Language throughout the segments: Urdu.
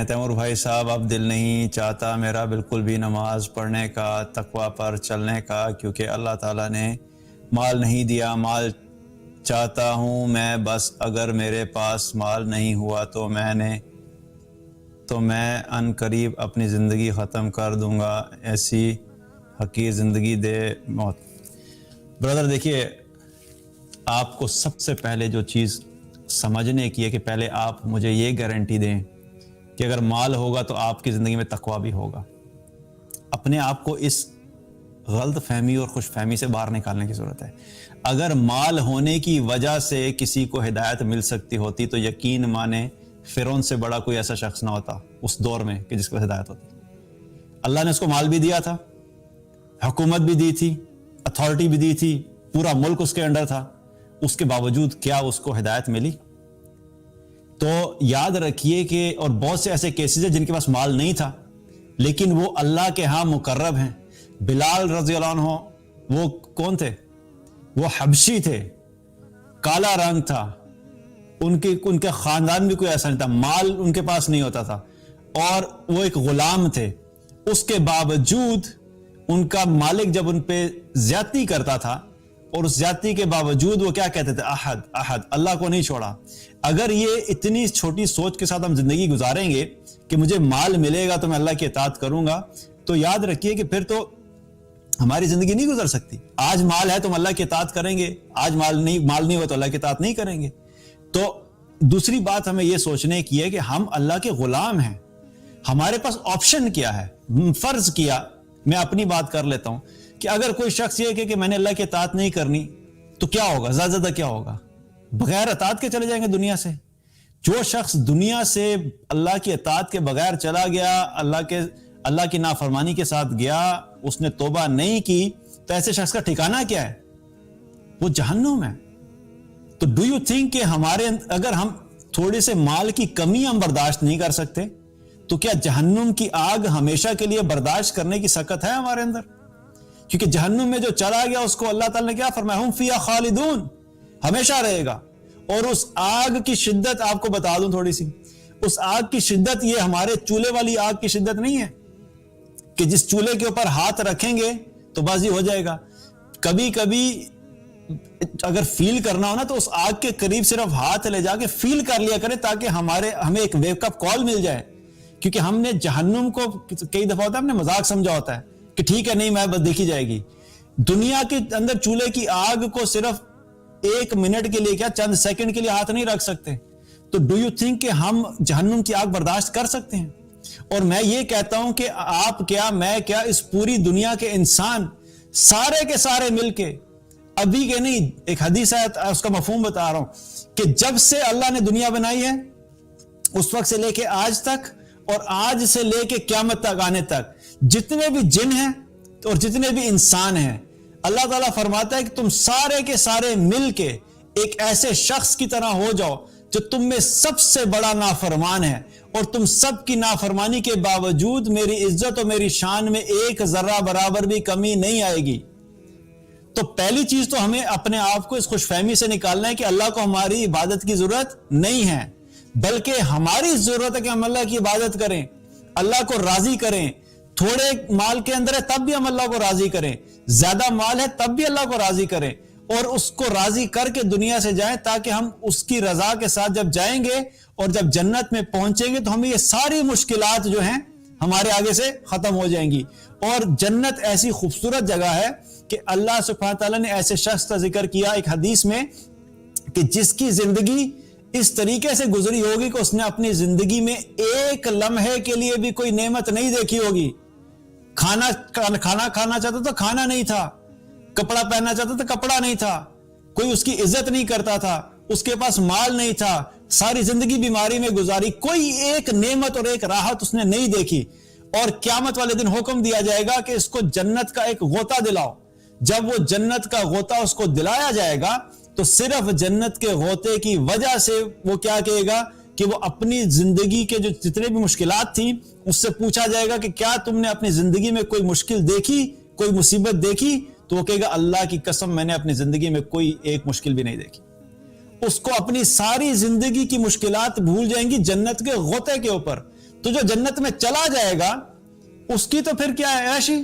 تیمور بھائی صاحب، اب دل نہیں چاہتا میرا بالکل بھی نماز پڑھنے کا، تقوی پر چلنے کا، کیونکہ اللہ تعالیٰ نے مال نہیں دیا۔ مال چاہتا ہوں میں بس، اگر میرے پاس مال نہیں ہوا تو میں ان قریب اپنی زندگی ختم کر دوں گا، ایسی حقیر زندگی دے موت۔ برادر دیکھیے، آپ کو سب سے پہلے جو چیز سمجھنے کی ہے کہ پہلے آپ مجھے یہ گارنٹی دیں کہ اگر مال ہوگا تو آپ کی زندگی میں تقویٰ بھی ہوگا۔ اپنے آپ کو اس غلط فہمی اور خوش فہمی سے باہر نکالنے کی ضرورت ہے۔ اگر مال ہونے کی وجہ سے کسی کو ہدایت مل سکتی ہوتی تو یقین مانے فرعون سے بڑا کوئی ایسا شخص نہ ہوتا اس دور میں کہ جس کو ہدایت ہوتی۔ اللہ نے اس کو مال بھی دیا تھا، حکومت بھی دی تھی، اتھارٹی بھی دی تھی، پورا ملک اس کے انڈر تھا، اس کے باوجود کیا اس کو ہدایت ملی؟ تو یاد رکھیے کہ اور بہت سے ایسے کیسز ہیں جن کے پاس مال نہیں تھا لیکن وہ اللہ کے ہاں مقرب ہیں۔ بلال رضی اللہ عنہ وہ کون تھے؟ وہ حبشی تھے، کالا رنگ تھا، ان کے خاندان بھی کوئی ایسا نہیں تھا، مال ان کے پاس نہیں ہوتا تھا، اور وہ ایک غلام تھے۔ اس کے باوجود ان کا مالک جب ان پہ زیادتی کرتا تھا اور اس زیادتی کے باوجود وہ کیا کہتے تھے؟ احد احد، اللہ کو نہیں چھوڑا۔ اگر یہ اتنی چھوٹی سوچ کے ساتھ ہم زندگی گزاریں گے کہ مجھے مال ملے گا تو میں اللہ کی اطاعت کروں گا، تو یاد رکھیے کہ پھر تو ہماری زندگی نہیں گزر سکتی۔ آج مال ہے تو ہم اللہ کی اطاعت کریں گے، آج مال نہیں ہوا تو اللہ کی اطاعت نہیں کریں گے۔ تو دوسری بات ہمیں یہ سوچنے کی ہے کہ ہم اللہ کے غلام ہیں، ہمارے پاس آپشن کیا ہے؟ فرض کیا، میں اپنی بات کر لیتا ہوں کہ اگر کوئی شخص یہ کہ میں نے اللہ کی اطاعت نہیں کرنی تو کیا ہوگا؟ زیادہ کیا ہوگا؟ بغیر اطاعت کے چلے جائیں گے دنیا سے۔ جو شخص دنیا سے اللہ کی اطاعت کے بغیر چلا گیا، اللہ کی نافرمانی کے ساتھ گیا، اس نے توبہ نہیں کی، تو ایسے شخص کا ٹھکانہ کیا ہے؟ وہ جہنم ہے۔ تو ڈو یو تھنک کہ اگر ہم تھوڑے سے مال کی کمی ہم برداشت نہیں کر سکتے تو کیا جہنم کی آگ ہمیشہ کے لیے برداشت کرنے کی سکت ہے ہمارے اندر؟ کیونکہ جہنم میں جو چلا گیا اس کو اللہ تعالیٰ نے کیا فرمایا؟ ہم فیہا خالدون، ہمیشہ رہے گا۔ اور اس آگ کی شدت آپ کو بتا دوں تھوڑی سی، اس آگ کی شدت یہ ہمارے چولہے والی آگ کی شدت نہیں ہے کہ جس چولہے کے اوپر ہاتھ رکھیں گے تو بازی ہو جائے گا۔ کبھی کبھی اگر فیل کرنا ہو نا تو اس آگ کے قریب صرف ہاتھ لے جا کے فیل کر لیا کرے تاکہ ہمیں ایک ویک اپ کال مل جائے۔ کیونکہ ہم نے جہنم کو کئی دفعہ ہوتا ہے ہم نے مذاق سمجھا ہوتا ہے کہ ٹھیک ہے نہیں میں بس دیکھی جائے گی۔ دنیا کے اندر چولہے کی آگ کو صرف 1 منٹ کے لیے، کیا چند سیکنڈ کے لیے ہاتھ نہیں رکھ سکتے؟ تو ڈو یو تھنک کہ ہم جہنم کی آگ برداشت کر سکتے ہیں؟ اور میں یہ کہتا ہوں کہ آپ کیا، میں کیا، اس پوری دنیا کے انسان سارے کے سارے مل کے، ابھی کے نہیں، ایک حدیث ہے اس کا مفہوم بتا رہا ہوں کہ جب سے اللہ نے دنیا بنائی ہے اس وقت سے لے کے آج تک اور آج سے لے کے قیامت تک آنے تک جتنے بھی جن ہیں اور جتنے بھی انسان ہیں، اللہ تعالیٰ فرماتا ہے کہ تم سارے کے سارے مل کے ایک ایسے شخص کی طرح ہو جاؤ جو تم میں سب سے بڑا نافرمان ہے، اور تم سب کی نافرمانی کے باوجود میری عزت اور میری شان میں ایک ذرہ برابر بھی کمی نہیں آئے گی۔ تو پہلی چیز تو ہمیں اپنے آپ کو اس خوش فہمی سے نکالنا ہے کہ اللہ کو ہماری عبادت کی ضرورت نہیں ہے، بلکہ ہماری ضرورت ہے کہ ہم اللہ کی عبادت کریں، اللہ کو راضی کریں۔ تھوڑے مال کے اندر ہے تب بھی ہم اللہ کو راضی کریں، زیادہ مال ہے تب بھی اللہ کو راضی کریں، اور اس کو راضی کر کے دنیا سے جائیں تاکہ ہم اس کی رضا کے ساتھ جب جائیں گے اور جب جنت میں پہنچیں گے تو ہمیں یہ ساری مشکلات جو ہیں ہمارے آگے سے ختم ہو جائیں گی۔ اور جنت ایسی خوبصورت جگہ ہے کہ اللہ سبحانہ تعالیٰ نے ایسے شخص کا ذکر کیا ایک حدیث میں کہ جس کی زندگی اس طریقے سے گزری ہوگی کہ اس نے اپنی زندگی میں ایک لمحے کے لیے بھی کوئی نعمت نہیں دیکھی ہوگی۔ کھانا کھانا چاہتا تو کھانا نہیں تھا، کپڑا پہننا چاہتا تو کپڑا نہیں تھا، کوئی اس کی عزت نہیں کرتا تھا، اس کے پاس مال نہیں تھا، ساری زندگی بیماری میں گزاری، کوئی ایک نعمت اور ایک راحت اس نے نہیں دیکھی۔ اور قیامت والے دن حکم دیا جائے گا کہ اس کو جنت کا ایک غوطہ دلاؤ۔ جب وہ جنت کا غوطہ اس کو دلایا جائے گا تو صرف جنت کے غوطے کی وجہ سے وہ کیا کہے گا کہ وہ اپنی زندگی کے جو جتنے بھی مشکلات تھیں اس سے پوچھا جائے گا کہ کیا تم نے اپنی زندگی میں کوئی مشکل دیکھی، کوئی مصیبت دیکھی؟ تو وہ کہے گا اللہ کی قسم میں نے اپنی زندگی میں کوئی ایک مشکل بھی نہیں دیکھی۔ اس کو اپنی ساری زندگی کی مشکلات بھول جائیں گی جنت کے غوطے کے اوپر۔ تو جو جنت میں چلا جائے گا اس کی تو پھر کیا ہے عیشی،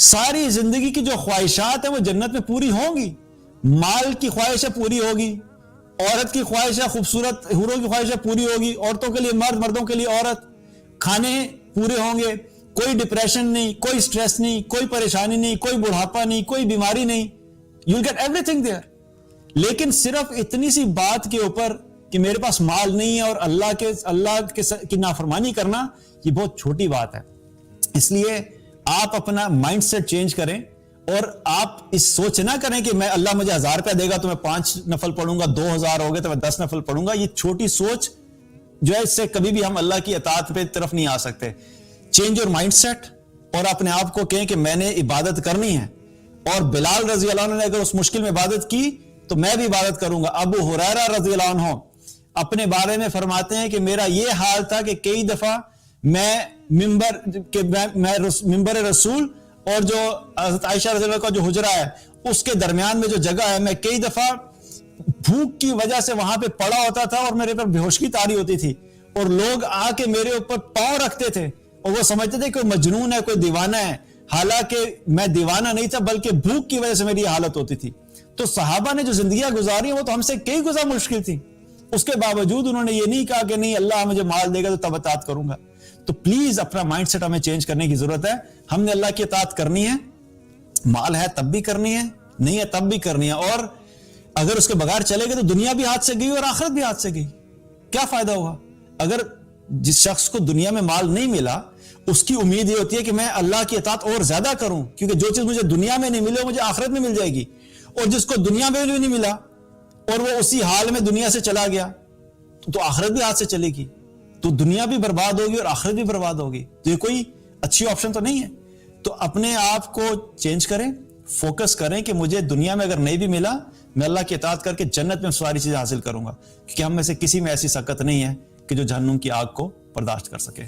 ساری زندگی کی جو خواہشات ہیں وہ جنت میں پوری ہوں گی، مال کی خواہشیں پوری ہوگی، عورت کی خواہشیں، خوبصورت حوروں کی خواہشیں پوری ہوگی، عورتوں کے لیے مرد، مردوں کے لیے عورت، کھانے پورے ہوں گے، کوئی ڈپریشن نہیں، کوئی سٹریس نہیں، کوئی پریشانی نہیں، کوئی بڑھاپا نہیں، کوئی بیماری نہیں، you will get everything there. لیکن صرف اتنی سی بات کے اوپر کہ میرے پاس مال نہیں ہے اور اللہ کی نافرمانی کرنا، یہ بہت چھوٹی بات ہے۔ اس لیے آپ اپنا مائنڈ سیٹ چینج کریں اور آپ اس سوچ نہ کریں کہ میں اللہ مجھے 1000 روپیہ دے گا تو میں 5 نفل پڑھوں گا، 2000 ہو گئے تو میں 10 نفل پڑھوں گا۔ یہ چھوٹی سوچ جو ہے اس سے کبھی بھی ہم اللہ کی اطاعت پہ طرف نہیں آ سکتے۔ چینج یور مائنڈ سیٹ اور اپنے آپ کو کہیں کہ میں نے عبادت کرنی ہے، اور بلال رضی اللہ عنہ نے اگر اس مشکل میں عبادت کی تو میں بھی عبادت کروں گا۔ ابو ہریرہ رضی اللہ عنہ اپنے بارے میں فرماتے ہیں کہ میرا یہ حال تھا کہ کئی دفعہ میں ممبر رسول اور جو حضرت عائشہ رضی اللہ عنہ کا جو حجرہ ہے اس کے درمیان میں جو جگہ ہے، میں کئی دفعہ بھوک کی وجہ سے وہاں پہ پڑا ہوتا تھا اور میرے پر بےہوشی طاری ہوتی تھی، اور لوگ آ کے میرے اوپر پاؤں رکھتے تھے اور وہ سمجھتے تھے کہ کوئی مجنون ہے، کوئی دیوانہ ہے، حالانکہ میں دیوانہ نہیں تھا بلکہ بھوک کی وجہ سے میری حالت ہوتی تھی۔ تو صحابہ نے جو زندگیاں گزاری وہ تو ہم سے کئی گزار مشکل تھی، اس کے باوجود انہوں نے یہ نہیں کہا کہ نہیں اللہ مجھے مال دے گا تو تب اطاعت کروں گا۔ تو پلیز اپنا مائنڈ سیٹ ہمیں چینج کرنے کی ضرورت ہے۔ ہم نے اللہ کی اطاعت کرنی ہے، مال ہے تب بھی کرنی ہے، نہیں ہے تب بھی کرنی ہے، اور اگر اس کے بغیر چلے گئے تو دنیا بھی ہاتھ سے گئی اور آخرت بھی ہاتھ سے گئی، کیا فائدہ ہوا؟ اگر جس شخص کو دنیا میں مال نہیں ملا اس کی امید یہ ہوتی ہے کہ میں اللہ کی اطاعت اور زیادہ کروں، کیونکہ جو چیز مجھے دنیا میں نہیں ملے وہ مجھے آخرت میں مل جائے گی، اور جس کو دنیا میں بھی نہیں ملا اور وہ اسی حال میں دنیا سے چلا گیا تو آخرت بھی ہاتھ سے چلے گی، تو دنیا بھی برباد ہوگی اور آخرت بھی برباد ہوگی۔ تو یہ کوئی اچھی آپشن تو نہیں ہے۔ تو اپنے آپ کو چینج کریں، فوکس کریں کہ مجھے دنیا میں اگر نہیں بھی ملا میں اللہ کی اطاعت کر کے جنت میں ساری چیزیں حاصل کروں گا، کیونکہ ہم میں سے کسی میں ایسی سکت نہیں ہے کہ جو جہنم کی آگ کو برداشت کر سکے۔